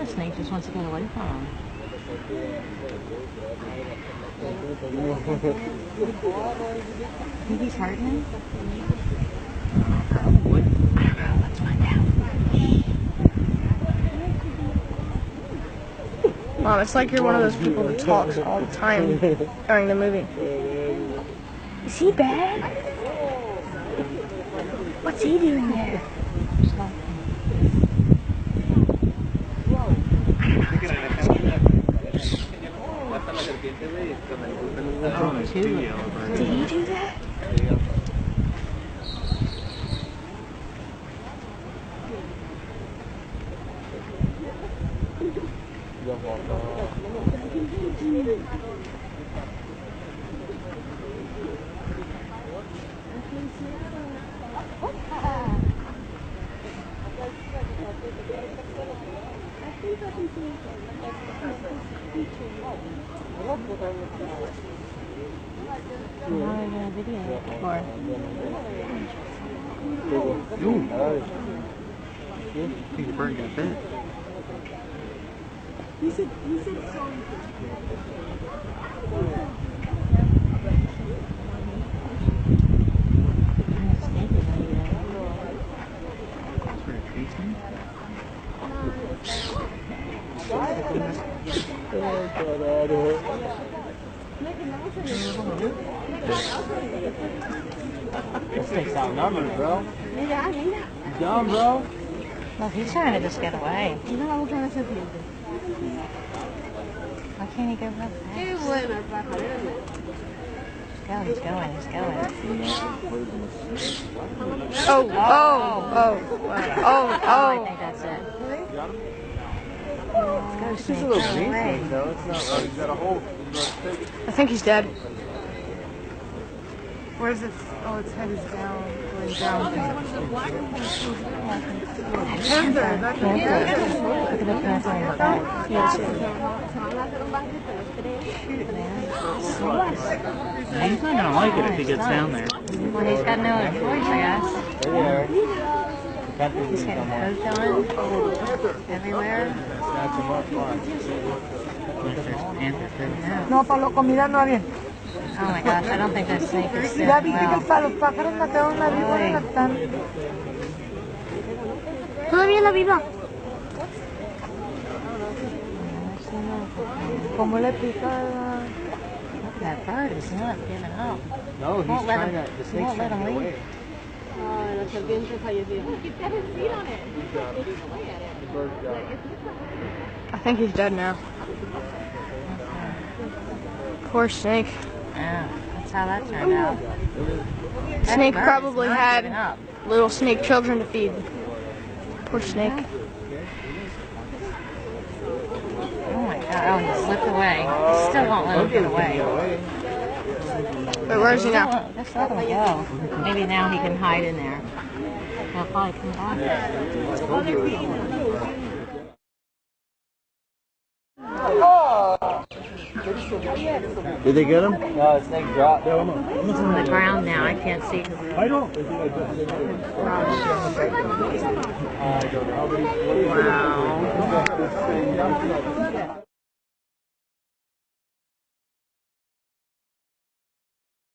snake just wants to get away from him. Think he's hurting him? Probably. I don't know. Let's find out. Mom, it's like you're one of those people that talks all the time during the movie. Is he bad? What's he doing there? Did he do that? He's burning a bit. He said sorry. This thing's outnumbered, bro. You dumb, bro. Well, he's trying to just get away. Why can't he go real fast? He's going. Oh, I think that's it. Let's go, It's just a snake. little Go green away. snake, though. It's not like he's got a hole. I think he's dead. Where's its? Oh, its head is down. Going down. Panther. That's a Look at the panther on the back. He's not gonna like it if he gets down there. Well, he's got no other choice, I guess. He's getting poked on everywhere. Snatch him up, No, para la comida no había. Oh my gosh, I don't think that snake is doing Ya viste que well. para los pájaros mataron una víbora en la tarde. Todavía la viva. ¿Cómo le pica? That bird is not giving up. No, he's Won't let trying him- to, the he snake's won't let trying to him get leave. away. I think he's dead now. Poor snake. Yeah, that's how that turned out. That Snake bird is probably not had giving up. little snake children to feed. Poor snake. Oh my god, oh, he slipped away. He still won't let him get away. Wait, where is he now? Just let him go. Maybe now he can hide in there. He'll probably come back. Did they get him? No, the snake dropped. He's on the ground now. I can't see. I don't. Wow.